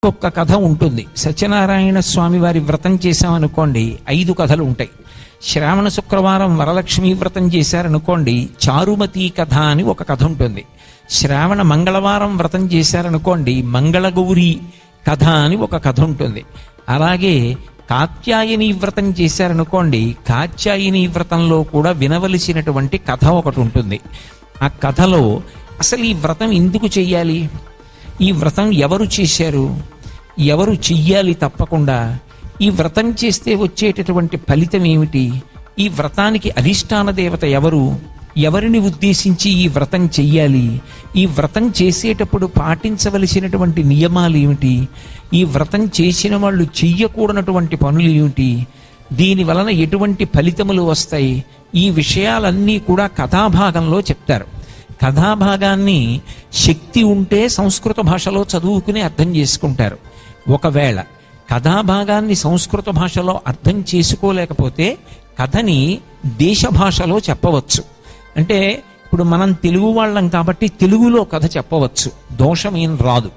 ఒక్క కథ ఉంటుంది. సత్యనారాయణ స్వామి వారి వ్రతం చేశామనుకోండి 5 కథలు ఉంటాయి. శ్రావణ శుక్రవారం వరలక్ష్మి వ్రతం చేశారనుకోండి చారుమతి కథ అని ఒక కథ ఉంటుంది. శ్రావణ మంగళవారం వ్రతం చేశారనుకోండి మంగళగౌరి కథ అని ఒక కథ ఉంటుంది. అలాగే కాత్యాయని వ్రతం చేశారనుకోండి కాత్యాయని వ్రతంలో కూడా వినవలసినటువంటి కథ ఒకటి ఉంటుంది. ఆ కథలో అసలు ఈ వ్రతం ఎందుకు చెయ్యాలి, ఈ వ్రతం ఎవరు చేశారు, ఎవరు చెయ్యాలి, తప్పకుండా ఈ వ్రతం చేస్తే వచ్చేటటువంటి ఫలితం ఏమిటి, ఈ వ్రతానికి అధిష్టాన దేవత ఎవరు, ఎవరిని ఉద్దేశించి ఈ వ్రతం చెయ్యాలి, ఈ వ్రతం చేసేటప్పుడు పాటించవలసినటువంటి నియమాలు ఏమిటి, ఈ వ్రతం చేసిన వాళ్ళు చెయ్యకూడనటువంటి పనులు ఏమిటి, దీని వలన ఎటువంటి ఫలితములు వస్తాయి, ఈ విషయాలన్నీ కూడా కథాభాగంలో చెప్తారు. కథాభాగాన్ని శక్తి ఉంటే సంస్కృత భాషలో చదువుకుని అర్థం చేసుకుంటారు. ఒకవేళ కథాభాగాన్ని సంస్కృత భాషలో అర్థం చేసుకోలేకపోతే కథని దేశ భాషలో చెప్పవచ్చు. అంటే ఇప్పుడు మనం తెలుగు వాళ్ళం కాబట్టి తెలుగులో కథ చెప్పవచ్చు, దోషమేం రాదు.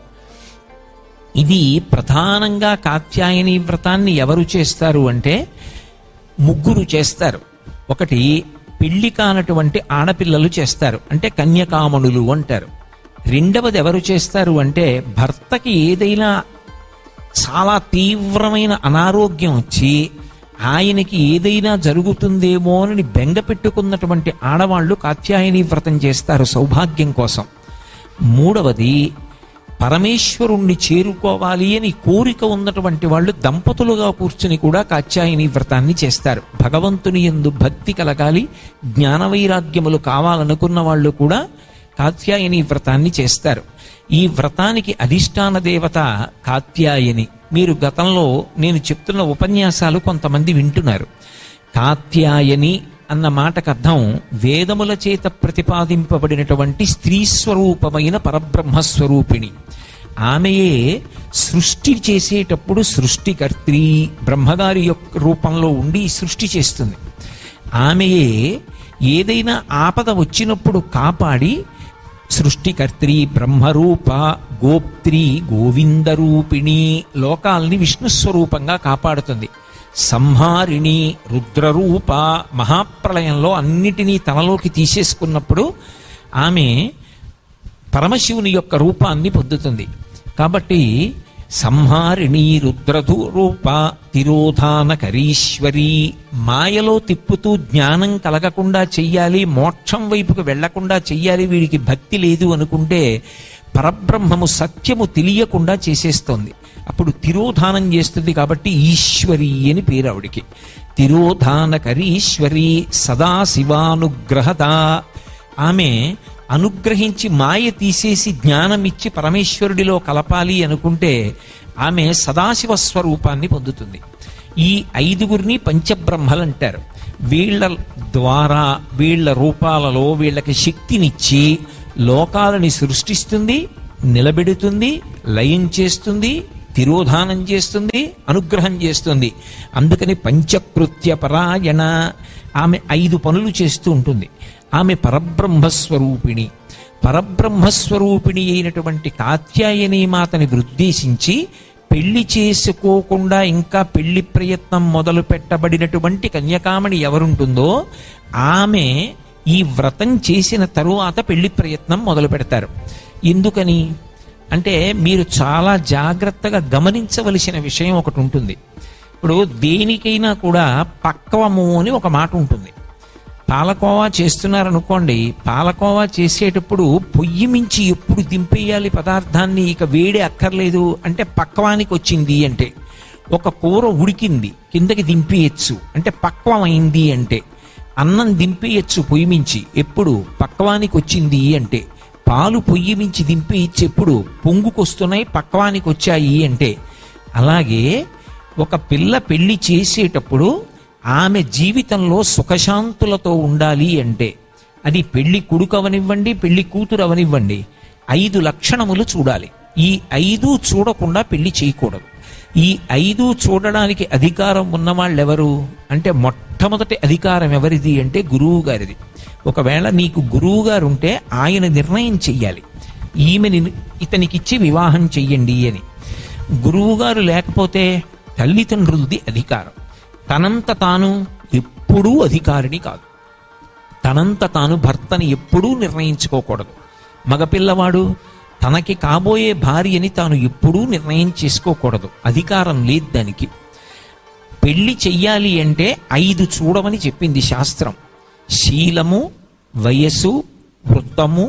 ఇది ప్రధానంగా కాత్యాయని వ్రతాన్ని ఎవరు చేస్తారు అంటే 3 చేస్తారు. ఒకటి పెళ్లి కానటువంటి ఆడపిల్లలు చేస్తారు, అంటే కన్యకామణులు అంటారు. రెండవది ఎవరు చేస్తారు అంటే భర్తకి ఏదైనా చాలా తీవ్రమైన అనారోగ్యం వచ్చి ఆయనకి ఏదైనా జరుగుతుందేమో అని బెంగ పెట్టుకున్నటువంటి ఆడవాళ్లు కాత్యాయని వ్రతం చేస్తారు సౌభాగ్యం కోసం. మూడవది పరమేశ్వరుణ్ణి చేరుకోవాలి అని కోరిక ఉన్నటువంటి వాళ్ళు దంపతులుగా కూర్చుని కూడా కాత్యాయని వ్రతాన్ని చేస్తారు. భగవంతుని యందు భక్తి కలగాలి, జ్ఞానవైరాగ్యములు కావాలనుకున్న వాళ్ళు కూడా కాత్యాయని వ్రతాన్ని చేస్తారు. ఈ వ్రతానికి అధిష్టాన దేవత కాత్యాయని. మీరు గతంలో నేను చెప్తున్న ఉపన్యాసాలు కొంతమంది వింటున్నారు. కాత్యాయని అన్న మాటకు అర్థం వేదముల చేత ప్రతిపాదింపబడినటువంటి స్త్రీ స్వరూపమైన పరబ్రహ్మస్వరూపిణి. ఆమెయే సృష్టి చేసేటప్పుడు సృష్టికర్త్రి, బ్రహ్మగారి యొక్క రూపంలో ఉండి సృష్టి చేస్తుంది. ఆమెయే ఏదైనా ఆపద వచ్చినప్పుడు కాపాడి సృష్టికర్త్రి, బ్రహ్మరూప, గోప్త్రి, గోవిందరూపిణి, లోకాల్ని విష్ణుస్వరూపంగా కాపాడుతుంది. సంహారిణి, రుద్రరూప, మహాప్రళయంలో అన్నిటినీ తనలోకి తీసేసుకున్నప్పుడు ఆమె పరమశివుని యొక్క రూపాన్ని పొందుతుంది. కాబట్టి సంహారిణి, రుద్రరూప, తిరోధానకరీశ్వరి, మాయలో తిప్పుతూ జ్ఞానం కలగకుండా చెయ్యాలి, మోక్షం వైపుకు వెళ్లకుండా చెయ్యాలి, వీడికి భక్తి లేదు అనుకుంటే పరబ్రహ్మము సత్యము తెలియకుండా చేసేస్తోంది. అప్పుడు తిరోధానం చేస్తుంది. కాబట్టి ఈశ్వరి అని పేరు ఆవిడికి. తిరోధానకరీశ్వరి, సదాశివానుగ్రహత. ఆమె అనుగ్రహించి మాయ తీసేసి జ్ఞానమిచ్చి పరమేశ్వరుడిలో కలపాలి అనుకుంటే ఆమె సదాశివ స్వరూపాన్ని పొందుతుంది. ఈ 5గురిని పంచబ్రహ్మలు అంటారు. వీళ్ళ ద్వారా వీళ్ళ రూపాలలో వీళ్ళకి శక్తినిచ్చి లోకాలని సృష్టిస్తుంది, నిలబెడుతుంది, లయం చేస్తుంది, తిరోధానం చేస్తుంది, అనుగ్రహం చేస్తుంది. అందుకని పంచకృత్య పరాయణ. ఆమె 5 పనులు చేస్తూ ఉంటుంది. ఆమె పరబ్రహ్మస్వరూపిణి. పరబ్రహ్మస్వరూపిణి అయినటువంటి కాత్యాయని మాతని ఉద్దేశించి పెళ్లి చేసుకోకుండా ఇంకా పెళ్లి ప్రయత్నం మొదలు పెట్టబడినటువంటి కన్యకామణి ఎవరుంటుందో ఆమె ఈ వ్రతం చేసిన తరువాత పెళ్లి ప్రయత్నం మొదలు పెడతారు. ఎందుకని అంటే మీరు చాలా జాగ్రత్తగా గమనించవలసిన విషయం ఒకటి ఉంటుంది. ఇప్పుడు దేనికైనా కూడా పక్వము అని ఒక మాట ఉంటుంది. పాలకోవా చేస్తున్నారనుకోండి, పాలకోవా చేసేటప్పుడు పొయ్యి మించి ఎప్పుడు దింపేయాలి పదార్థాన్ని, ఇక వేడి అక్కర్లేదు అంటే పక్వానికి వచ్చింది అంటే. ఒక కూర ఉడికింది కిందకి దింపేయచ్చు అంటే పక్వమైంది అంటే. అన్నం దింపేయచ్చు పొయ్యి మించి ఎప్పుడు పక్వానికి వచ్చింది అంటే. పాలు పొయ్యి మించి దింపేయచ్చు ఎప్పుడు పొంగుకొస్తున్నాయి పక్వానికి వచ్చాయి అంటే. అలాగే ఒక పిల్ల పెళ్లి చేసేటప్పుడు ఆమె జీవితంలో సుఖశాంతులతో ఉండాలి అంటే అది పెళ్లి కొడుకు అవనివ్వండి, పెళ్లి కూతురు అవనివ్వండి, 5 లక్షణములు చూడాలి. ఈ 5 చూడకుండా పెళ్లి చేయకూడదు. ఈ 5 చూడడానికి అధికారం ఉన్నవాళ్ళెవరు అంటే మొట్టమొదటి అధికారం ఎవరిది అంటే గురువు గారిది. ఒకవేళ నీకు గురువు గారు ఉంటే ఆయన నిర్ణయం చెయ్యాలి, ఈమెని ఇతనికిచ్చి వివాహం చెయ్యండి అని. గురువుగారు లేకపోతే తల్లిదండ్రులది అధికారం. తనంత తాను ఎప్పుడూ అధికారిని కాదు. తనంత తాను భర్తని ఎప్పుడూ నిర్ణయించుకోకూడదు. మగపిల్లవాడు తనకి కాబోయే భార్యని తాను ఎప్పుడూ నిర్ణయం చేసుకోకూడదు. అధికారం లేదు దానికి. పెళ్లి చెయ్యాలి అంటే 5 చూడమని చెప్పింది శాస్త్రం. శీలము, వయస్సు, వృత్తము,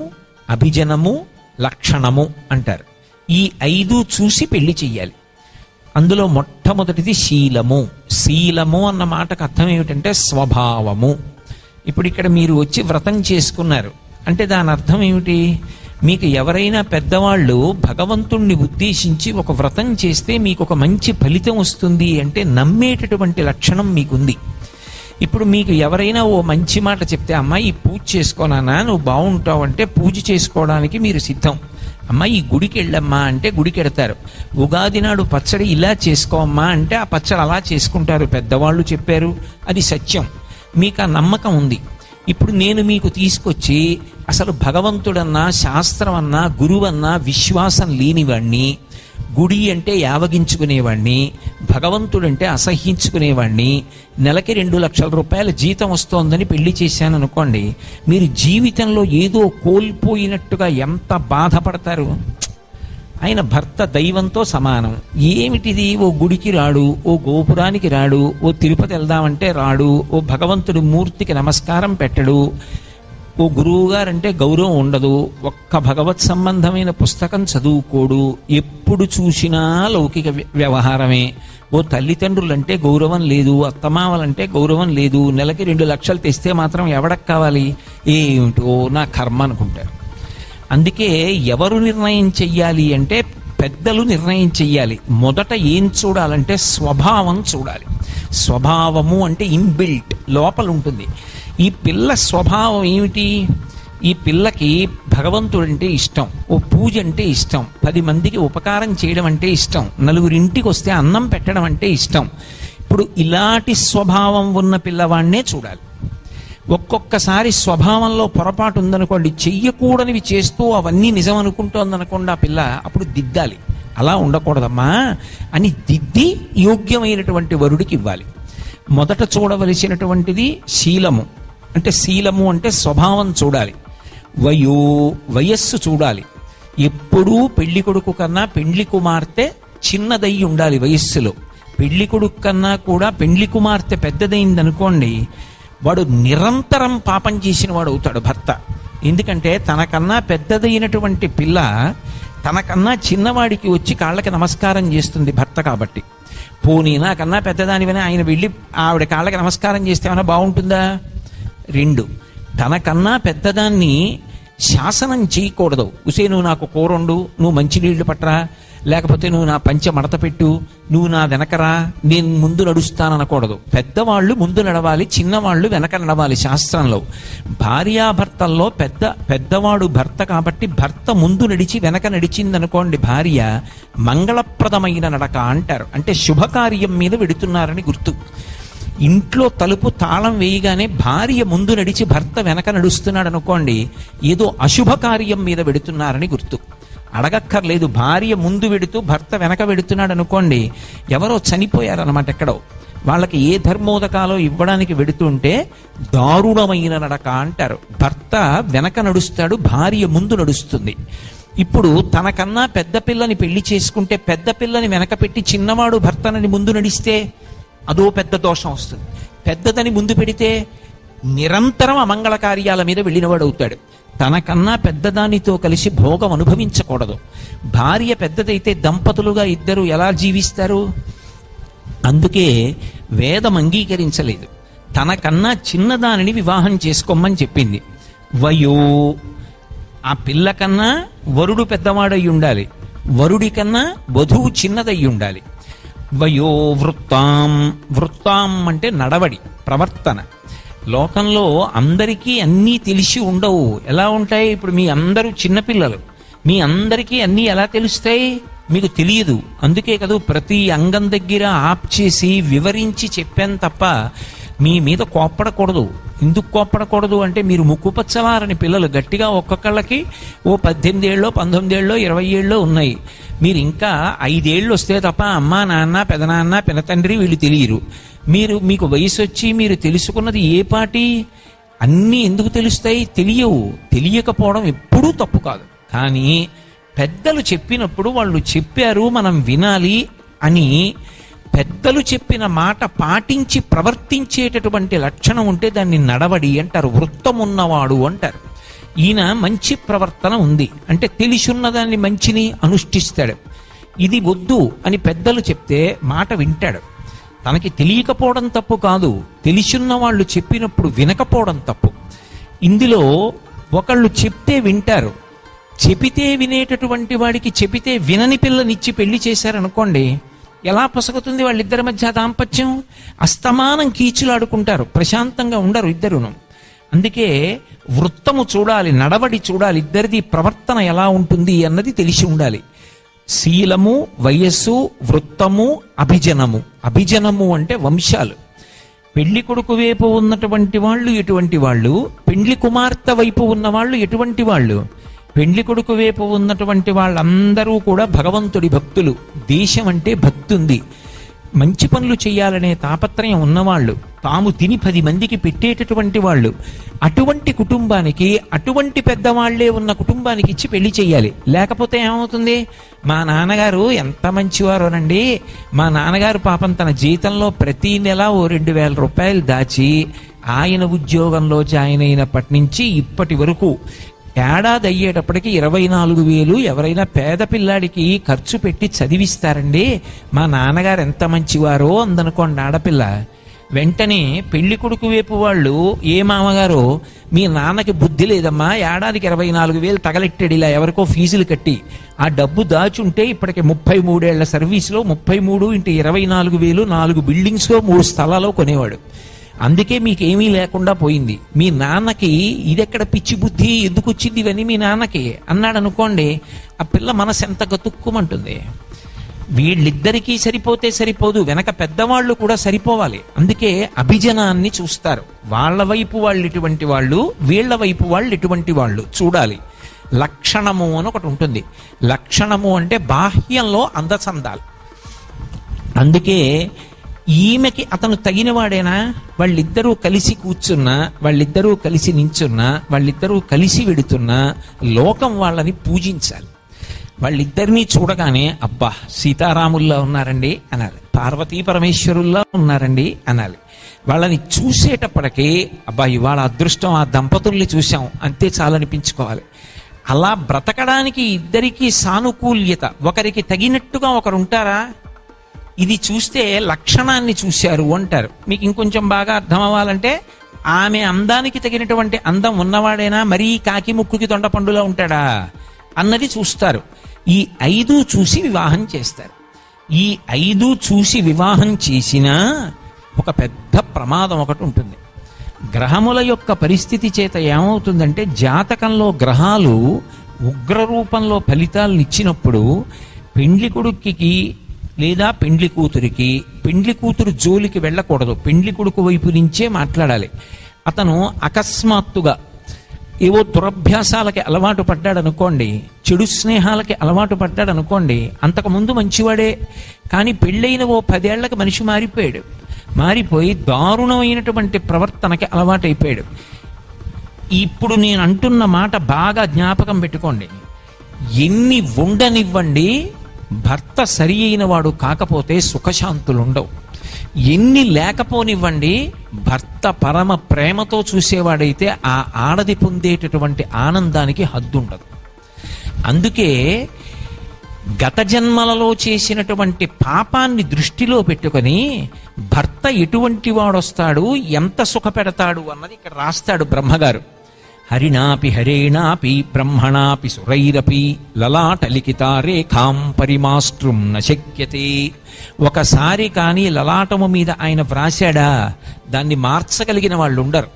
అభిజనము, లక్షణము అంటారు. ఈ 5 చూసి పెళ్లి చెయ్యాలి. అందులో మొట్టమొదటిది శీలము. శీలము అన్న మాటకు అర్థం ఏమిటంటే స్వభావము. ఇప్పుడు ఇక్కడ మీరు వచ్చి వ్రతం చేసుకున్నారు అంటే దాని అర్థం ఏమిటి? మీకు ఎవరైనా పెద్దవాళ్ళు భగవంతుణ్ణి ఉద్దేశించి ఒక వ్రతం చేస్తే మీకు ఒక మంచి ఫలితం వస్తుంది అంటే నమ్మేటటువంటి లక్షణం మీకుంది. ఇప్పుడు మీకు ఎవరైనా ఓ మంచి మాట చెప్తే, అమ్మా ఈ పూజ చేసుకోనానా నువ్వు బాగుంటావు అంటే పూజ చేసుకోవడానికి మీరు సిద్ధం. అమ్మ ఈ గుడికి వెళ్ళమ్మా అంటే గుడికి వెడతారు. ఉగాది నాడు పచ్చడి ఇలా చేసుకోమ్మా అంటే ఆ పచ్చడి అలా చేసుకుంటారు. పెద్దవాళ్ళు చెప్పారు, అది సత్యం. మీకు ఆ నమ్మకం ఉంది. ఇప్పుడు నేను మీకు తీసుకొచ్చి అసలు భగవంతుడన్నా శాస్త్రం అన్నా గురువన్నా విశ్వాసం లేనివాణ్ణి, గుడి అంటే యావగించుకునేవాణ్ణి, భగవంతుడంటే అసహ్యించుకునేవాణ్ణి, నెలకి 2 లక్షల రూపాయల జీతం వస్తోందని పెళ్లి చేశాను అనుకోండి, మీరు జీవితంలో ఏదో కోల్పోయినట్టుగా ఎంత బాధపడతారు. ఆయన భర్త దైవంతో సమానం. ఏమిటిది? ఓ గుడికి రాడు, ఓ గోపురానికి రాడు, ఓ తిరుపతి వెళ్దామంటే రాడు, ఓ భగవంతుడి మూర్తికి నమస్కారం పెట్టడు, ఓ గురువుగారంటే గౌరవం ఉండదు, ఒక్క భగవత్ సంబంధమైన పుస్తకం చదువుకోడు, ఎప్పుడు చూసినా లౌకిక వ్యవహారమే, ఓ తల్లిదండ్రులంటే గౌరవం లేదు, అత్తమామలంటే గౌరవం లేదు, నెలకి 2 లక్షలు తెస్తే మాత్రం ఎవడకు కావాలి? ఏమిటో నా కర్మ అనుకుంటారు. అందుకే ఎవరు నిర్ణయం చెయ్యాలి అంటే పెద్దలు నిర్ణయం చెయ్యాలి. మొదట ఏం చూడాలంటే స్వభావం చూడాలి. స్వభావము అంటే ఇన్బిల్ట్, లోపల ఉంటుంది. ఈ పిల్ల స్వభావం ఏమిటి? ఈ పిల్లకి భగవంతుడంటే ఇష్టం, ఓ పూజ అంటే ఇష్టం, 10 మందికి ఉపకారం చేయడం అంటే ఇష్టం, 4 ఇంటికి వస్తే అన్నం పెట్టడం అంటే ఇష్టం. ఇప్పుడు ఇలాంటి స్వభావం ఉన్న పిల్లవాడినే చూడాలి. ఒక్కొక్కసారి స్వభావంలో పొరపాటు ఉందనుకోండి, చెయ్యకూడనివి చేస్తూ అవన్నీ నిజం అనుకుంటోందనుకోండి ఆ పిల్ల, అప్పుడు దిద్దాలి. అలా ఉండకూడదమ్మా అని దిద్ది యోగ్యమైనటువంటి వరుడికి ఇవ్వాలి. మొదట చూడవలసినటువంటిది శీలము. అంటే శీలము అంటే స్వభావం చూడాలి. వయస్సు చూడాలి. ఎప్పుడూ పెళ్లి కొడుకు కన్నా పెండ్లి కుమార్తె చిన్నదయ్యి ఉండాలి వయస్సులో. పెళ్లి కొడుకు కన్నా కూడా పెండ్లి కుమార్తె పెద్దదైందనుకోండి, వాడు నిరంతరం పాపం చేసిన వాడు అవుతాడు భర్త. ఎందుకంటే తనకన్నా పెద్దదైనటువంటి పిల్ల తనకన్నా చిన్నవాడికి వచ్చి కాళ్ళకి నమస్కారం చేస్తుంది భర్త కాబట్టి. పోనీ నాకన్నా పెద్దదానివని ఆయన వెళ్ళి ఆవిడ కాళ్ళకి నమస్కారం చేస్తే ఏమైనా బాగుంటుందా? 2, తనకన్నా పెద్దదాన్ని శాసనం చేయకూడదు. ఉసే నువ్వు నాకు కూరండు, నువ్వు మంచినీళ్లు పట్టరా, లేకపోతే నువ్వు నా పంచె మడత పెట్టు, నువ్వు నా వెనకరా, నేను ముందు నడుస్తాననకూడదు. పెద్దవాళ్ళు ముందు నడవాలి, చిన్నవాళ్ళు వెనక నడవాలి. శాస్త్రంలో భార్యాభర్తల్లో పెద్దవాడు భర్త కాబట్టి భర్త ముందు నడిచి వెనక నడిచిందనుకోండి భార్య, మంగళప్రదమైన నడక అంటారు. అంటే శుభకార్యం మీద వెడుతున్నారని గుర్తు. ఇంట్లో తలుపు తాళం వేయగానే భార్య ముందు నడిచి భర్త వెనక నడుస్తున్నాడు అనుకోండి, ఏదో అశుభకార్యం మీద వెడుతున్నారని గుర్తు. అడగక్కర్లేదు, భార్య ముందు వెడుతూ భర్త వెనక వెడుతున్నాడు అనుకోండి, ఎవరో చనిపోయారన్నమాట ఎక్కడో, వాళ్ళకి ఏ ధర్మోదకాలో ఇవ్వడానికి వెడుతుంటే దారుణమైన నడక అంటారు. భర్త వెనక నడుస్తాడు, భార్య ముందు నడుస్తుంది. ఇప్పుడు తనకన్నా పెద్ద పిల్లని పెళ్లి చేసుకుంటే పెద్ద పిల్లని వెనక పెట్టి చిన్నవాడు భర్తనని ముందు నడిస్తే అదో పెద్ద దోషం వస్తుంది. పెద్దదని ముందు పెడితే నిరంతరం అమంగళ కార్యాల మీద వెళ్ళినవాడు అవుతాడు. తనకన్నా పెద్దదానితో కలిసి భోగం అనుభవించకూడదు. భార్య పెద్దదైతే దంపతులుగా ఇద్దరు ఎలా జీవిస్తారు? అందుకే వేదం అంగీకరించలేదు. తనకన్నా చిన్నదానిని వివాహం చేసుకోమని చెప్పింది. వయో, ఆ పిల్ల కన్నా వరుడు పెద్దవాడై ఉండాలి, వరుడి కన్నా వధువు చిన్నదై ఉండాలి. వయో వృత్తాం, వృత్తాం అంటే నడవడి, ప్రవర్తన. లోకంలో అందరికీ అన్నీ తెలిసి ఉండవు. ఎలా ఉంటాయి? ఇప్పుడు మీ అందరూ చిన్నపిల్లలు, మీ అందరికీ అన్నీ ఎలా తెలుస్తాయి? మీకు తెలియదు. అందుకే కదా ప్రతి అంగం దగ్గర ఆప్ చేసి వివరించి చెప్పాను తప్ప మీ మీద కోప్పడకూడదు. ఎందుకు కోప్పడకూడదు అంటే మీరు ముక్కుపచ్చలారని పిల్లలు గట్టిగా ఒక్కొక్కళ్ళకి ఓ 18 ఏళ్ళో 19 ఏళ్ళో 20 ఏళ్ళో ఉన్నాయి. మీరు ఇంకా 5 ఏళ్ళు వస్తే తప్ప అమ్మా నాన్న పెదనాన్న పినతండ్రి వీళ్ళు తెలియరు. మీకు వయసు వచ్చి మీరు తెలుసుకున్నది ఏ పాటి? అన్నీ ఎందుకు తెలుస్తాయి? తెలియవు. తెలియకపోవడం ఎప్పుడూ తప్పు కాదు. కానీ పెద్దలు చెప్పినప్పుడు వాళ్ళు చెప్పారు మనం వినాలి అని పెద్దలు చెప్పిన మాట పాటించి ప్రవర్తించేటటువంటి లక్షణం ఉంటే దాన్ని నడవడి అంటారు, వృత్తమున్నవాడు అంటారు. ఈయన మంచి ప్రవర్తన ఉంది అంటే తెలిసున్నదాన్ని మంచిని అనుష్ఠిస్తాడు. ఇది వద్దు అని పెద్దలు చెప్తే మాట వింటాడు. తనకి తెలియకపోవడం తప్పు కాదు, తెలిసున్న వాళ్ళు చెప్పినప్పుడు వినకపోవడం తప్పు. ఇందులో ఒకళ్ళు చెప్తే వింటారు, చెబితే వినేటటువంటి వాడికి చెబితే వినని పిల్లనిచ్చి పెళ్లి చేశారనుకోండి, ఎలా పొసగుతుంది వాళ్ళిద్దరి మధ్య దాంపత్యం? అస్తమానం కీచులాడుకుంటారు, ప్రశాంతంగా ఉండరు ఇద్దరును. అందుకే వృత్తము చూడాలి, నడవడి చూడాలి, ఇద్దరిది ప్రవర్తన ఎలా ఉంటుంది అన్నది తెలిసి ఉండాలి. శీలము, వయస్సు, వృత్తము, అభిజనము. అభిజనము అంటే వంశాలు. పెళ్లి కొడుకు వైపు ఉన్నటువంటి వాళ్ళు ఎటువంటి వాళ్ళు, పెండ్లి కుమార్తె వైపు ఉన్న వాళ్ళు ఎటువంటి వాళ్ళు. పెండ్లి కొడుకు వైపు ఉన్నటువంటి వాళ్ళందరూ కూడా భగవంతుడి భక్తులు. దేశం అంటే భక్తి ఉంది, మంచి పనులు చేయాలనే తాపత్రయం ఉన్నవాళ్ళు, తాము తిని 10 మందికి పెట్టేటటువంటి వాళ్ళు. అటువంటి కుటుంబానికి, అటువంటి పెద్దవాళ్లే ఉన్న కుటుంబానికి ఇచ్చి పెళ్లి చేయాలి. లేకపోతే ఏమవుతుంది? మా నాన్నగారు ఎంత మంచివారోనండి, మా నాన్నగారు పాపం తన జీతంలో ప్రతి నెల ఓ 2,000 రూపాయలు దాచి ఆయన ఉద్యోగంలో జాయిన్ అయినప్పటి నుంచి ఇప్పటి వరకు ఏడాది అయ్యేటప్పటికి 24,000 ఎవరైనా పేద పిల్లాడికి ఖర్చు పెట్టి చదివిస్తారండి, మా నాన్నగారు ఎంత మంచివారో అందనుకోండి ఆడపిల్ల. వెంటనే పెళ్లి కొడుకు వైపు వాళ్ళు, ఏ మామగారు మీ నాన్నకి బుద్ధి లేదమ్మా, ఏడాదికి 24,000 తగలెట్టాడు ఇలా ఎవరికో ఫీజులు కట్టి, ఆ డబ్బు దాచుంటే ఇప్పటికి 33 ఏళ్ల సర్వీసులో 33 × 24,000 4 బిల్డింగ్స్లో 3 స్థలాల్లో కొనేవాడు. అందుకే మీకేమీ లేకుండా పోయింది. మీ నాన్నకి ఇదెక్కడ పిచ్చి బుద్ధి, ఎందుకు వచ్చింది ఇవన్నీ మీ నాన్నకి అన్నాడు అనుకోండి, ఆ పిల్ల మనసు ఎంత గతుక్కుమంటుంది. వీళ్ళిద్దరికీ సరిపోతే సరిపోదు, వెనక పెద్దవాళ్ళు కూడా సరిపోవాలి. అందుకే అభిజనాన్ని చూస్తారు. వాళ్ళ వైపు వాళ్ళు ఎటువంటి వాళ్ళు, వీళ్ళ వైపు వాళ్ళు ఎటువంటి వాళ్ళు చూడాలి. లక్షణము అని ఒకటి ఉంటుంది. లక్షణము అంటే బాహ్యంలో అందచందాలు. అందుకే ఈమెకి అతను తగినవాడేనా? వాళ్ళిద్దరూ కలిసి కూర్చున్నా, వాళ్ళిద్దరూ కలిసి నించున్నా, వాళ్ళిద్దరూ కలిసి వెడుతున్నా లోకం వాళ్ళని పూజించాలి. వాళ్ళిద్దరినీ చూడగానే అబ్బా సీతారాముల్లా ఉన్నారండి అనాలి, పార్వతీ పరమేశ్వరుల్లా ఉన్నారండి అనాలి. వాళ్ళని చూసేటప్పటికీ అబ్బా ఇవాళ అదృష్టం ఆ దంపతుల్ని చూసాం అంతే చాలనిపించుకోవాలి. అలా బ్రతకడానికి ఇద్దరికీ సానుకూల్యత, ఒకరికి తగినట్టుగా ఒకరు ఉంటారా? ఇది చూస్తే లక్షణాన్ని చూశారు అంటారు. మీకు ఇంకొంచెం బాగా అర్థం అవ్వాలంటే ఆమె అందానికి తగినటువంటి అందం ఉన్నవాడేనా, మరీ కాకి ముక్కుకి తొండపండులా ఉంటాడా అన్నది చూస్తారు. ఈ 5 చూసి వివాహం చేస్తారు. ఈ 5 చూసి వివాహం చేసినా ఒక పెద్ద ప్రమాదం ఒకటి ఉంటుంది. గ్రహముల యొక్క పరిస్థితి చేత ఏమవుతుందంటే, జాతకంలో గ్రహాలు ఉగ్ర రూపంలో ఫలితాలను ఇచ్చినప్పుడు పెండ్లి కొడుక్కి లేదా పెండ్లి కూతురికి, పెండ్లి కూతురు జోలికి వెళ్ళకూడదు, పెండ్లి కొడుకు వైపు నుంచే మాట్లాడాలి. అతను అకస్మాత్తుగా ఏవో దురభ్యాసాలకి అలవాటు పడ్డాడనుకోండి, చెడు స్నేహాలకి అలవాటు పడ్డాడనుకోండి, అంతకుముందు మంచివాడే కానీ పెళ్ళైన ఓ 10 ఏళ్లకి మనిషి మారిపోయాడు. మారిపోయి దారుణమైనటువంటి ప్రవర్తనకి అలవాటైపోయాడు. ఇప్పుడు నేను అంటున్న మాట బాగా జ్ఞాపకం పెట్టుకోండి. ఎన్ని ఉండనివ్వండి, భర్త సరి అయిన వాడు కాకపోతే సుఖశాంతులుండవు. ఎన్ని లేకపోనివ్వండి, భర్త పరమ ప్రేమతో చూసేవాడైతే ఆ ఆడది పొందేటటువంటి ఆనందానికి హద్దుండదు. అందుకే గత జన్మలలో చేసినటువంటి పాపాన్ని దృష్టిలో పెట్టుకొని భర్త ఎటువంటి వాడొస్తాడు, ఎంత సుఖ పెడతాడు అన్నది ఇక్కడ రాస్తాడు బ్రహ్మగారు. హరిణాపి హరేణాపి బ్రహ్మణాపి సురైరపి లలాటలిఖితా రేఖాం పరిమాస్ట్రుం నశక్యతే. ఒకసారి కానీ లలాటము మీద ఆయన వ్రాశాడా, దాన్ని మార్చగలిగిన వాళ్ళు ఉండరు.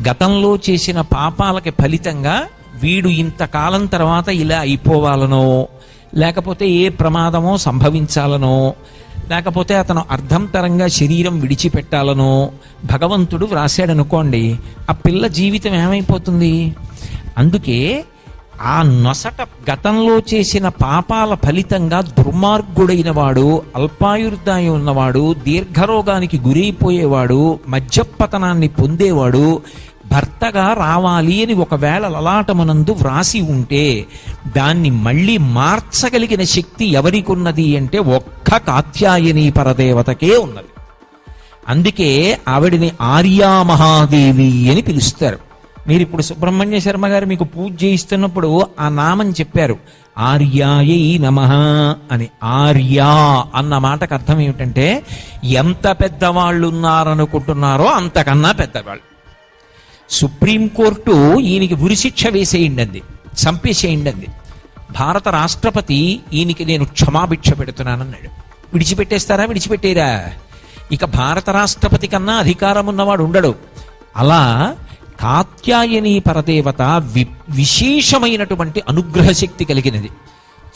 గతంలో చేసిన పాపాలకి ఫలితంగా వీడు ఇంతకాలం తర్వాత ఇలా అయిపోవాలనో, లేకపోతే ఏ ప్రమాదమో సంభవించాలనో, లేకపోతే అతను అర్ధంతరంగా శరీరం విడిచిపెట్టాలనో భగవంతుడు వ్రాసాడనుకోండి, ఆ పిల్ల జీవితం ఏమైపోతుంది? అందుకే ఆ నొసట గతంలో చేసిన పాపాల ఫలితంగా దుర్మార్గుడైన వాడు, అల్పాయుర్దాయం ఉన్నవాడు, దీర్ఘరోగానికి గురైపోయేవాడు, మధ్యపతనాన్ని పొందేవాడు భర్తగా రావాలి అని ఒకవేళ లలాటమునందు వ్రాసి ఉంటే దాన్ని మళ్ళీ మార్చగలిగిన శక్తి ఎవరికి ఉన్నది అంటే ఒక్క కాత్యాయని పరదేవతకే ఉన్నది. అందుకే ఆవిడిని ఆర్యామహాదేవి అని పిలుస్తారు. మీరు ఇప్పుడు సుబ్రహ్మణ్య శర్మ గారు మీకు పూజ చేయిస్తున్నప్పుడు ఆ నామం చెప్పారు, ఆర్యాయై నమః అని. ఆర్యా అన్న మాటకు అర్థం ఏమిటంటే ఎంత పెద్దవాళ్ళు ఉన్నారనుకుంటున్నారో అంతకన్నా పెద్దవాళ్ళు. సుప్రీంకోర్టు ఈయనకి ఉరిశిక్ష వేసేయండి అంది, చంపేసేయండి అంది. భారత రాష్ట్రపతి ఈయనకి నేను క్షమాభిక్ష పెడుతున్నానన్నాడు. విడిచిపెట్టేస్తారా? విడిచిపెట్టేరా? ఇక భారత రాష్ట్రపతి కన్నా అధికారం ఉన్నవాడు ఉండడు. అలా కాత్యాయని పరదేవత విశేషమైనటువంటి అనుగ్రహ శక్తి కలిగినది.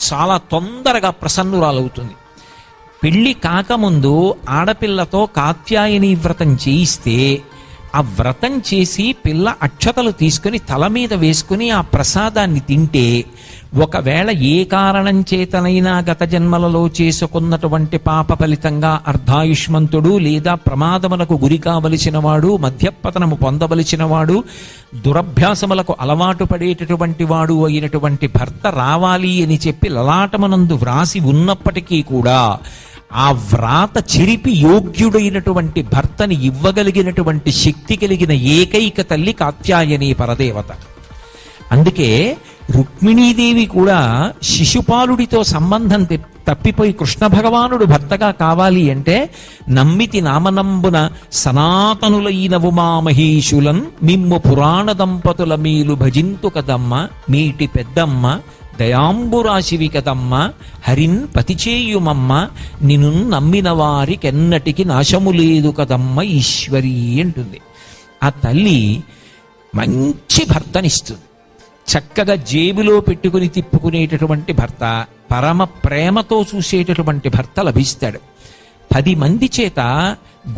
చాలా తొందరగా ప్రసన్నురాలవుతుంది. పెళ్లి కాకముందు ఆడపిల్లతో కాత్యాయని వ్రతం చేయిస్తే ఆ వ్రతం చేసి పిల్ల అక్షతలు తీసుకుని తల మీద వేసుకుని ఆ ప్రసాదాన్ని తింటే ఒకవేళ ఏ కారణం చేతనైనా గత జన్మలలో చేసుకున్నటువంటి పాప ఫలితంగా అర్ధాయుష్మంతుడు లేదా ప్రమాదమునకు గురి కావలసిన వాడు, మధ్యపతనము పొందవలసిన వాడు, దురభ్యాసములకు అలవాటు పడేటటువంటి వాడు అయినటువంటి భర్త రావాలి అని చెప్పి లలాటమునందు వ్రాసి ఉన్నప్పటికీ కూడా ఆ వ్రాత చెరిపి యోగ్యుడైనటువంటి భర్తని ఇవ్వగలిగినటువంటి శక్తి కలిగిన ఏకైక తల్లి కాత్యాయని పరదేవత. అందుకే రుక్మిణీదేవి కూడా శిశుపాలుడితో సంబంధం తప్పిపోయి కృష్ణ భగవానుడు భర్తగా కావాలి అంటే నమ్మితి నామనంబున సనాతనులైన ఉమామహేషులన్ మిమ్ము పురాణ దంపతుల మీలు భజింతు కదమ్మ మీటి పెద్దమ్మ దయాంబురాశివి కదమ్మ హరిన్ పతిచేయుమమ్మ నిన్ను నమ్మిన వారికెన్నటికి నాశము లేదు కదమ్మ ఈశ్వరి అంటుంది. ఆ తల్లి మంచి భర్తనిస్తుంది. చక్కగా జేబులో పెట్టుకుని తిప్పుకునేటటువంటి భర్త, పరమ ప్రేమతో చూసేటటువంటి భర్త లభిస్తాడు. 10 మంది చేత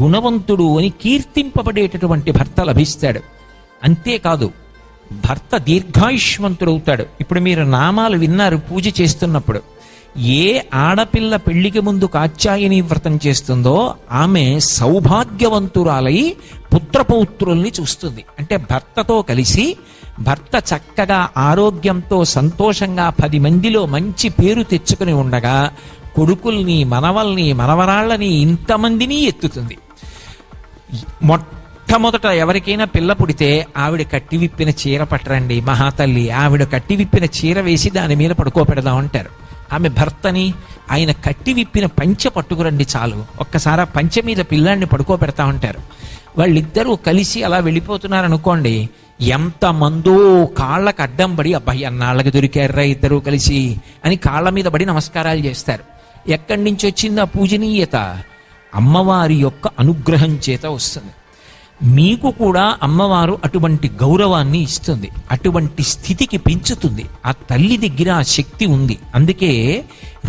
గుణవంతుడు అని కీర్తింపబడేటటువంటి భర్త లభిస్తాడు. అంతేకాదు భర్త దీర్ఘాయుష్మంతుడవుతాడు. ఇప్పుడు మీరు నామాలు విన్నారు పూజ చేస్తున్నప్పుడు. ఏ ఆడపిల్ల పెళ్లికి ముందు కాత్యాయని వ్రతం చేస్తుందో ఆమె సౌభాగ్యవంతురాలై పుత్రపౌత్రుల్ని చూస్తుంది. అంటే భర్తతో కలిసి భర్త చక్కగా ఆరోగ్యంతో సంతోషంగా 10 మందిలో మంచి పేరు తెచ్చుకుని ఉండగా కొడుకుల్ని, మనవల్ని, మనవరాళ్ళని ఇంతమందిని ఎత్తుతుంది. మొట్టమొదట ఎవరికైనా పిల్ల పుడితే ఆవిడ కట్టి విప్పిన చీర పట్టరండి మహాతల్లి, ఆవిడ కట్టి విప్పిన చీర వేసి దాని మీద పడుకోపెడదాం అంటారు. ఆమె భర్తని ఆయన కట్టి విప్పిన పంచె పట్టుకురండి చాలు, ఒక్కసారి ఆ పంచె మీద పిల్లాన్ని పడుకోబెడతా ఉంటారు. వాళ్ళిద్దరూ కలిసి అలా వెళ్ళిపోతున్నారనుకోండి, ఎంతమందో కాళ్ళకు అడ్డం పడి అబ్బాయి అన్నాళ్ళకి దొరికారా ఇద్దరూ కలిసి అని కాళ్ళ మీద పడి నమస్కారాలు చేస్తారు. ఎక్కడి నుంచి వచ్చింది ఆ పూజనీయత? అమ్మవారి యొక్క అనుగ్రహం చేత వస్తుంది. మీకు కూడా అమ్మవారు అటువంటి గౌరవాన్ని ఇస్తుంది, అటువంటి స్థితికి పెంచుతుంది. ఆ తల్లి దగ్గర ఆ శక్తి ఉంది. అందుకే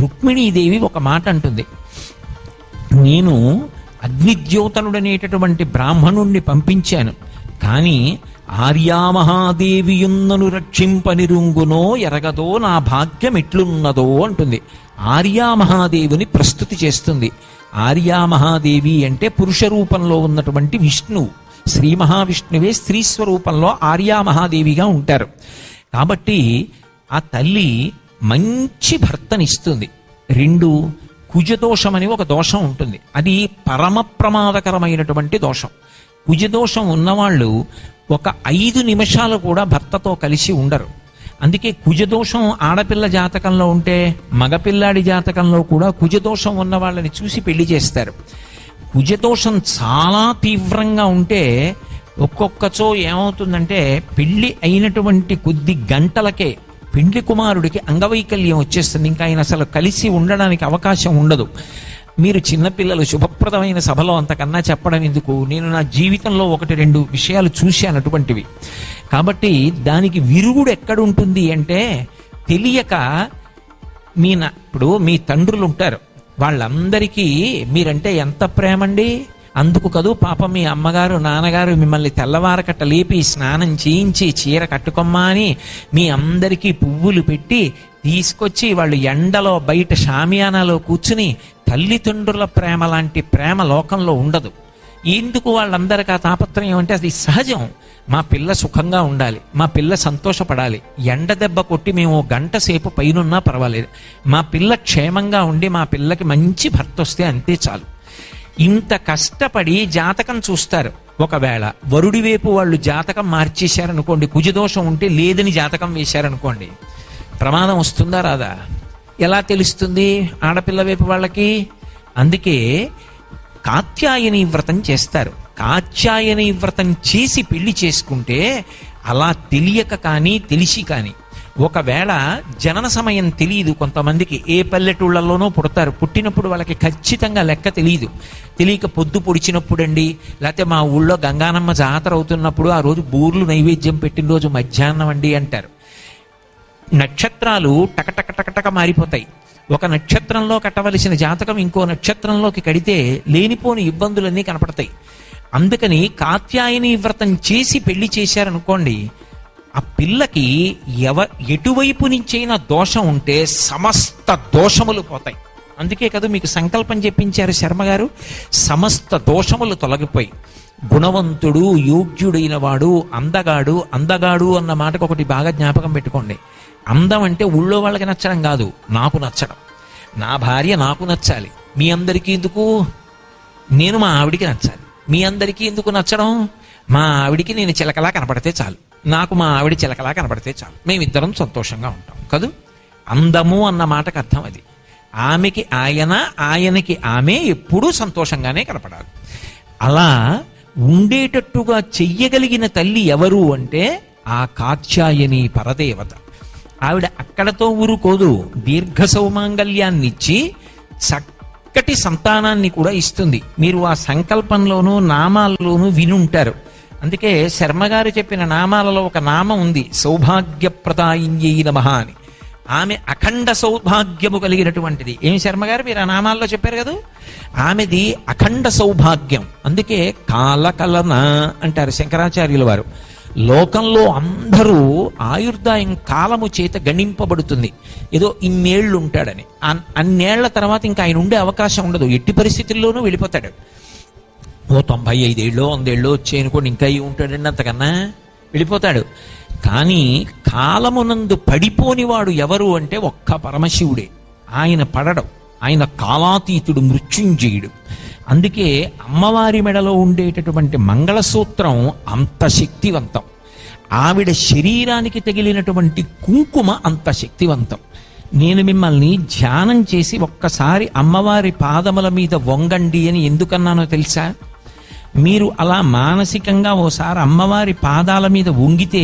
రుక్మిణీదేవి ఒక మాట అంటుంది, నేను అగ్నిద్యోతనుడనేటటువంటి బ్రాహ్మణుణ్ణి పంపించాను, కానీ ఆర్యామహాదేవియున్నను రక్షింపనిరుంగునో ఎరగదో నా భాగ్యం ఎట్లున్నదో అంటుంది. ఆర్యామహాదేవిని ప్రస్తుతి చేస్తుంది. ఆర్యామహాదేవి అంటే పురుష రూపంలో ఉన్నటువంటి విష్ణువు, శ్రీ మహావిష్ణువే స్త్రీ స్వరూపంలో ఆర్యామహాదేవిగా ఉంటారు. కాబట్టి ఆ తల్లి మంచి భర్తనిస్తుంది. 2 కుజదోషం అని ఒక దోషం ఉంటుంది. అది పరమ ప్రమాదకరమైనటువంటి దోషం. కుజదోషం ఉన్నవాళ్ళు ఒక 5 నిమిషాలు కూడా భర్తతో కలిసి ఉండరు. అందుకే కుజదోషం ఆడపిల్ల జాతకంలో ఉంటే మగపిల్లాడి జాతకంలో కూడా కుజదోషం ఉన్న వాళ్ళని చూసి పెళ్లి చేస్తారు. కుజదోషం చాలా తీవ్రంగా ఉంటే ఒక్కొక్కచో ఏమవుతుందంటే పెళ్లి అయినటువంటి కొద్ది గంటలకే పెండ్లి కుమారుడికి అంగవైకల్యం వచ్చేస్తుంది. ఇంకా ఆయన అసలు కలిసి ఉండడానికి అవకాశం ఉండదు. మీరు చిన్నపిల్లలు శుభప్రదమైన సభలో అంతకన్నా చెప్పడం ఎందుకు, నేను నా జీవితంలో 1-2 విషయాలు చూశాను అటువంటివి. కాబట్టి దానికి విరుగుడు ఎక్కడుంటుంది అంటే తెలియక ఇప్పుడు మీ తండ్రులు ఉంటారు, వాళ్ళందరికీ మీరంటే ఎంత ప్రేమండి, అందుకు కదూ పాపం మీ అమ్మగారు నాన్నగారు మిమ్మల్ని తెల్లవారకట్ట లేపి స్నానం చేయించి చీర కట్టుకోమ్మా అని మీ అందరికీ పువ్వులు పెట్టి తీసుకొచ్చి వాళ్ళు ఎండలో బయట షామియానాలో కూర్చుని, తల్లిదండ్రుల ప్రేమ లాంటి ప్రేమ లోకంలో ఉండదు. ఎందుకు వాళ్ళందరికీ ఆ తాపత్రయం అంటే అది సహజం. మా పిల్ల సుఖంగా ఉండాలి, మా పిల్ల సంతోషపడాలి, ఎండ దెబ్బ కొట్టి మేము గంట సేపు పైనున్నా పర్వాలేదు, మా పిల్ల క్షేమంగా ఉండి మా పిల్లకి మంచి భర్త వస్తే అంతే చాలు. ఇంత కష్టపడి జాతకం చూస్తారు. ఒకవేళ వరుడి వైపు వాళ్ళు జాతకం మార్చేశారనుకోండి, కుజదోషం ఉంటే లేదని జాతకం వేశారనుకోండి, ప్రమాదం వస్తుందా రాదా? ఎలా తెలుస్తుంది ఆడపిల్ల వైపు వాళ్ళకి? అందుకే కాత్యాయని వ్రతం చేస్తారు. కాత్యాయని వ్రతం చేసి పెళ్లి చేసుకుంటే అలా తెలియక కానీ తెలిసి కానీ, ఒకవేళ జనన సమయం తెలియదు కొంతమందికి, ఏ పల్లెటూళ్ళలోనో పుడతారు, పుట్టినప్పుడు వాళ్ళకి ఖచ్చితంగా లెక్క తెలియదు. తెలియక పొద్దు పొడిచినప్పుడండి, లేకపోతే మా ఊళ్ళో గంగానమ్మ జాతర అవుతున్నప్పుడు ఆ రోజు బూర్లు నైవేద్యం పెట్టిన రోజు మధ్యాహ్నం అండి అంటారు. నక్షత్రాలు టకటక టకటక మారిపోతాయి. ఒక నక్షత్రంలో కట్టవలసిన జాతకం ఇంకో నక్షత్రంలోకి కడితే లేనిపోని ఇబ్బందులన్నీ కనపడతాయి. అందుకని కాత్యాయని వ్రతం చేసి పెళ్లి చేశారనుకోండి, ఆ పిల్లకి ఎటువైపు నుంచైనా దోషం ఉంటే సమస్త దోషములు పోతాయి. అందుకే కదా మీకు సంకల్పం చెప్పించారు శర్మగారు, సమస్త దోషములు తొలగిపోయి గుణవంతుడు యోగ్యుడైన వాడు అందగాడు. అందగాడు అన్న మాటకు ఒకటి బాగా జ్ఞాపకం పెట్టుకోండి. అందం అంటే ఊళ్ళో వాళ్ళకి నచ్చడం కాదు, నాకు నచ్చడం, నా భార్య నాకు నచ్చాలి. మీ అందరికీ ఎందుకు? నేను మా ఆవిడికి నచ్చాలి. మీ అందరికీ ఎందుకు నచ్చడం? మా ఆవిడికి నేను చిలకలా కనపడితే చాలు, నాకు మా ఆవిడ చిలకలా కనపడితే చాలు, మేమిద్దరం సంతోషంగా ఉంటాం కదూ. అందము అన్న మాటకు అర్థం అది. ఆమెకి ఆయన, ఆయనకి ఆమె ఎప్పుడూ సంతోషంగానే కనపడాలి. అలా ఉండేటట్టుగా చెయ్యగలిగిన తల్లి ఎవరు అంటే ఆ కాత్యాయని పరదేవత. ఆవిడ అక్కడతో ఊరుకోదు, దీర్ఘ సౌమాంగల్యాన్నిచ్చి చక్కటి సంతానాన్ని కూడా ఇస్తుంది. మీరు ఆ సంకల్పంలోనూ నామాల్లోనూ వినుంటారు. అందుకే శర్మగారు చెప్పిన నామాలలో ఒక నామం ఉంది, సౌభాగ్యప్రదాయిన్యై నమః అని. ఆమె అఖండ సౌభాగ్యము కలిగినటువంటిది. ఏమి శర్మగారు మీరు ఆ నామాల్లో చెప్పారు కదా, ఆమెది అఖండ సౌభాగ్యం. అందుకే కాలకలన అంటారు శంకరాచార్యుల వారు. లోకంలో అందరూ ఆయుర్దాయం కాలము చేత గణింపబడుతుంది. ఏదో ఇన్నేళ్లు ఉంటాడని, అన్నేళ్ల తర్వాత ఇంకా ఆయన ఉండే అవకాశం ఉండదు, ఎట్టి పరిస్థితుల్లోనూ వెళ్ళిపోతాడు. ఓ 95 ఏళ్ళో 100 ఏళ్ళో వచ్చాయనుకోండి, ఇంకా ఉంటాడండి, అంతకన్నా వెళ్ళిపోతాడు. కానీ కాలమునందు పడిపోనివాడు ఎవరు అంటే ఒక్క పరమశివుడే. ఆయన పడడం, ఆయన కాలాతీతుడు, మృత్యుంజయుడు. అందుకే అమ్మవారి మెడలో ఉండేటటువంటి మంగళసూత్రం అంత శక్తివంతం. ఆవిడ శరీరానికి తగిలినటువంటి కుంకుమ అంత శక్తివంతం. నేను మిమ్మల్ని ధ్యానం చేసి ఒక్కసారి అమ్మవారి పాదముల మీద వంగండి అని ఎందుకన్నానో తెలుసా? మీరు అలా మానసికంగా ఓసారి అమ్మవారి పాదాల మీద వంగితే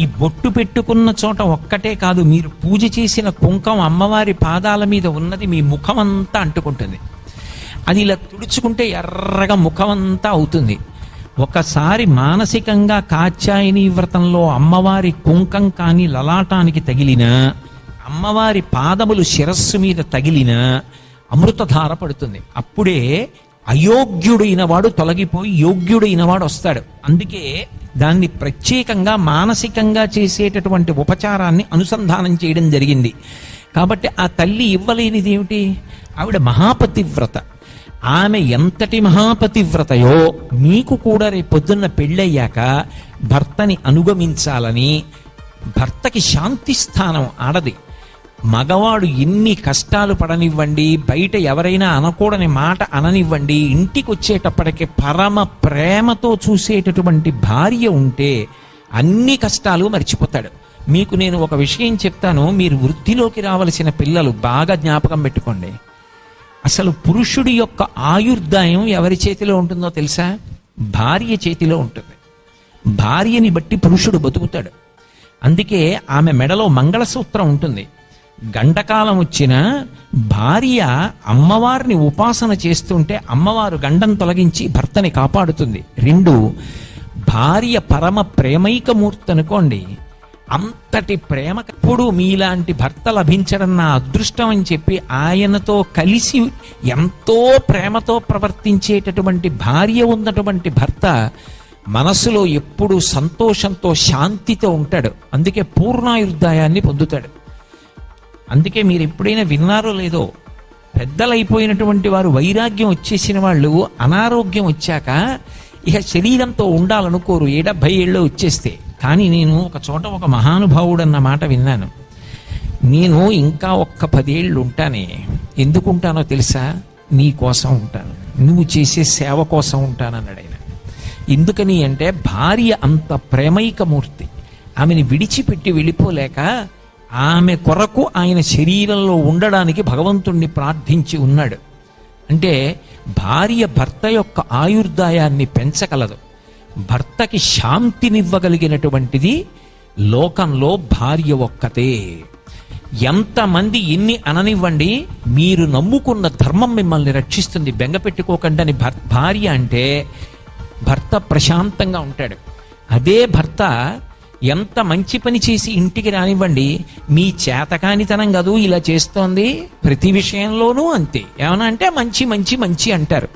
ఈ బొట్టు పెట్టుకున్న చోట ఒక్కటే కాదు, మీరు పూజ చేసిన కుంకం అమ్మవారి పాదాల మీద ఉన్నది మీ ముఖమంతా అంటుకుంటుంది. అది ఇలా తుడుచుకుంటే ఎర్రగా ముఖమంతా అవుతుంది. ఒకసారి మానసికంగా కాత్యాయని వ్రతంలో అమ్మవారి కుంకం కానీ లలాటానికి తగిలిన, అమ్మవారి పాదములు శిరస్సు మీద తగిలిన అమృతధార పడుతుంది. అప్పుడే అయోగ్యుడైన వాడు తొలగిపోయి యోగ్యుడైన వాడు వస్తాడు. అందుకే దాన్ని ప్రత్యేకంగా మానసికంగా చేసేటటువంటి ఉపచారాన్ని అనుసంధానం చేయడం జరిగింది. కాబట్టి ఆ తల్లి ఇవ్వలేనిది ఏమిటి? ఆవిడ మహాపతివ్రత. ఆమె ఎంతటి మహాపతివ్రతయో మీకు కూడా రేపొద్దున్న పెళ్ళయ్యాక భర్తని అనుగమించాలని, భర్తకి శాంతి స్థానం ఆడది. మగవాడు ఎన్ని కష్టాలు పడనివ్వండి, బయట ఎవరైనా అనకూడని మాట అననివ్వండి, ఇంటికి వచ్చేటప్పటికి పరమ ప్రేమతో చూసేటటువంటి భార్య ఉంటే అన్ని కష్టాలు మర్చిపోతాడు. మీకు నేను ఒక విషయం చెప్తాను, మీరు వృద్ధిలోకి రావలసిన పిల్లలు బాగా జ్ఞాపకం పెట్టుకోండి. అసలు పురుషుడి యొక్క ఆయుర్దాయం ఎవరి చేతిలో ఉంటుందో తెలుసా? భార్య చేతిలో ఉంటుంది. భార్యని బట్టి పురుషుడు బతుకుతాడు. అందుకే ఆమె మెడలో మంగళసూత్రం ఉంటుంది. గండకాలం వచ్చిన భార్య అమ్మవారిని ఉపాసన చేస్తుంటే అమ్మవారు గండం తొలగించి భర్తని కాపాడుతుంది. 2, భార్య పరమ ప్రేమైకమూర్తి అనుకోండి, అంతటి ప్రేమ. ఇప్పుడు మీలాంటి భర్త లభించడం నా అదృష్టం అని చెప్పి ఆయనతో కలిసి ఎంతో ప్రేమతో ప్రవర్తించేటటువంటి భార్య ఉన్నటువంటి భర్త మనసులో ఎప్పుడు సంతోషంతో శాంతితో ఉంటాడు. అందుకే పూర్ణాయుర్దాయాన్ని పొందుతాడు. అందుకే మీరు ఎప్పుడైనా విన్నారో లేదో, పెద్దలైపోయినటువంటి వారు, వైరాగ్యం వచ్చేసిన వాళ్ళు అనారోగ్యం వచ్చాక ఇక శరీరంతో ఉండాలనుకోరు, 70 ఏళ్ళు వచ్చేస్తే. కానీ నేను ఒక చోట ఒక మహానుభావుడు అన్న మాట విన్నాను. నేను ఇంకా ఒక్క 10 ఏళ్ళు ఉంటానే. ఎందుకుంటానో తెలుసా? నీ కోసం ఉంటాను, నువ్వు చేసే సేవ కోసం ఉంటానన్నాడు ఆయన. ఎందుకని అంటే భార్య అంత ప్రేమైకమూర్తి. ఆమెని విడిచిపెట్టి వెళ్ళిపోలేక ఆమె కొరకు ఆయన శరీరంలో ఉండడానికి భగవంతుణ్ణి ప్రార్థించి ఉన్నాడు. అంటే భార్య భర్త యొక్క ఆయుర్దాయాన్ని పెంచగలదు. భర్తకి శాంతినివ్వగలిగినటువంటిది లోకంలో భార్య ఒక్కతే. ఎంతమంది ఎన్ని అననివ్వండి, మీరు నమ్ముకున్న ధర్మం మిమ్మల్ని రక్షిస్తుంది, బెంగపెట్టుకోకండి అని భార్య అంటే భర్త ప్రశాంతంగా ఉంటాడు. అదే భర్త ఎంత మంచి పని చేసి ఇంటికి రానివ్వండి, మీ చేతకానితనం కాదు ఇలా చేస్తోంది, ప్రతి విషయంలోనూ అంతే, ఏమన్నా అంటే మంచి మంచి మంచి అంటారు.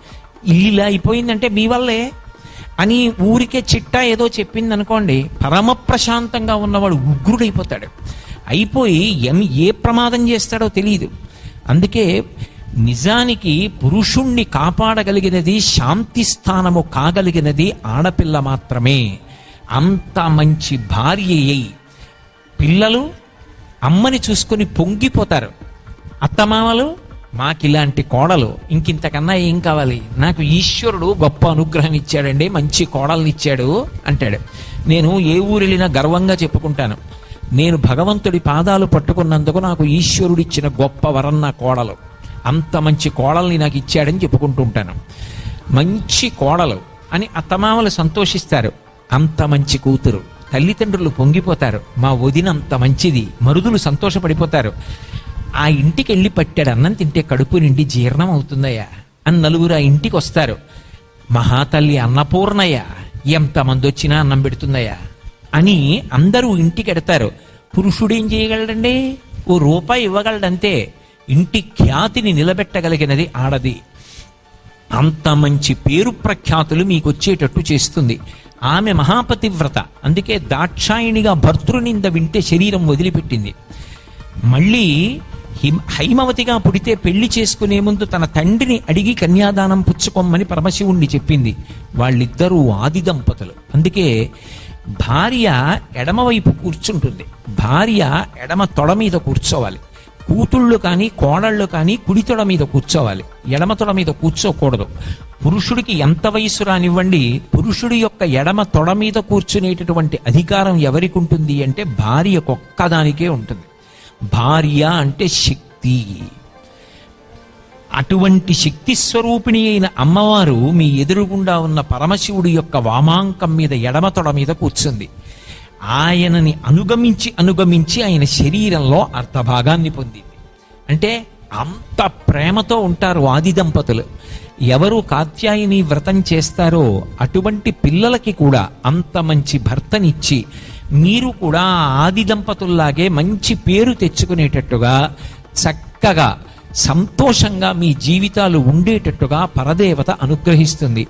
ఇలా అయిపోయిందంటే మీ వల్లే అని ఊరికే చిట్టా ఏదో చెప్పింది అనుకోండి, పరమ ప్రశాంతంగా ఉన్నవాడు ఉగ్రుడైపోతాడు. అయిపోయి ఏ ప్రమాదం చేస్తాడో తెలియదు. అందుకే నిజానికి పురుషుణ్ణి కాపాడగలిగినది, శాంతి స్థానము కాగలిగినది ఆడపిల్ల మాత్రమే. అంత మంచి భార్య అయి పిల్లలు అమ్మని చూసుకుని పొంగిపోతారు. అత్తమామలు మాకిలాంటి కోడలు ఇంకింతకన్నా ఏం కావాలి, నాకు ఈశ్వరుడు గొప్ప అనుగ్రహం ఇచ్చాడండి, మంచి కోడల్ని ఇచ్చాడు అంటాడు. నేను ఏ ఊరు వెళ్ళినా గర్వంగా చెప్పుకుంటాను, నేను భగవంతుడి పాదాలు పట్టుకున్నందుకు నాకు ఈశ్వరుడిచ్చిన గొప్ప వరం నా కోడలు, అంత మంచి కోడల్ని నాకు ఇచ్చాడని చెప్పుకుంటూ ఉంటాను. మంచి కోడలు అని అత్తమామలు సంతోషిస్తారు. అంత మంచి కూతురు, తల్లిదండ్రులు పొంగిపోతారు, మా వదిన అంత మంచిది, మరుదులు సంతోషపడిపోతారు. ఆ ఇంటికి వెళ్ళి పట్టాడు అన్నం తింటే కడుపు నిండి జీర్ణం అవుతుందయ్యా అని నలుగురు ఆ ఇంటికి వస్తారు. మహాతల్లి అన్నపూర్ణయ్య, ఎంతమంది వచ్చినా అన్నం పెడుతుందయ్యా అని అందరూ ఇంటికి ఎడతారు. పురుషుడేం చేయగలడండి? ఓ రూపాయి ఇవ్వగలడంతే. ఇంటి ఖ్యాతిని నిలబెట్టగలిగినది ఆడది. అంత మంచి పేరు ప్రఖ్యాతులు మీకు వచ్చేటట్టు చేస్తుంది. ఆమె మహాపతివ్రత. అందుకే దాక్షాయిణిగా భర్తృనింద వింటే శరీరం వదిలిపెట్టింది. మళ్ళీ హైమవతిగా పుడితే పెళ్లి చేసుకునే ముందు తన తండ్రిని అడిగి కన్యాదానం పుచ్చుకోమని పరమశివుణ్ణి చెప్పింది. వాళ్ళిద్దరూ ఆది దంపతులు. అందుకే భార్య ఎడమవైపు కూర్చుంటుంది, భార్య ఎడమ తొడ మీద కూర్చోవాలి. కూతుళ్ళు కానీ కోడళ్ళు కానీ కుడి తొడ మీద కూర్చోవాలి, ఎడమ తొడ మీద కూర్చోకూడదు. పురుషుడికి ఎంత వయసు రానివ్వండి, పురుషుడి యొక్క ఎడమ తొడ మీద కూర్చునేటటువంటి అధికారం ఎవరికి ఉంటుంది అంటే భార్యకొక్కదానికే ఉంటుంది. భార్య అంటే శక్తి. అటువంటి శక్తి స్వరూపిణి అయిన అమ్మవారు మీ ఎదురుగుండా ఉన్న పరమశివుడి యొక్క వామాంకం మీద ఎడమ తొడ మీద కూర్చుంది. ఆయనని అనుగమించి ఆయన శరీరంలో అర్ధభాగాన్ని పొందింది. అంటే అంత ప్రేమతో ఉంటారు ఆది దంపతులు. ఎవరు కాత్యాయని వ్రతం చేస్తారో అటువంటి పిల్లలకి కూడా అంత మంచి భర్తనిచ్చి మీరు కూడా ఆది దంపతుల్లాగే మంచి పేరు తెచ్చుకునేటట్టుగా చక్కగా సంతోషంగా మీ జీవితాలు ఉండేటట్టుగా పరదేవత అనుగ్రహిస్తుంది.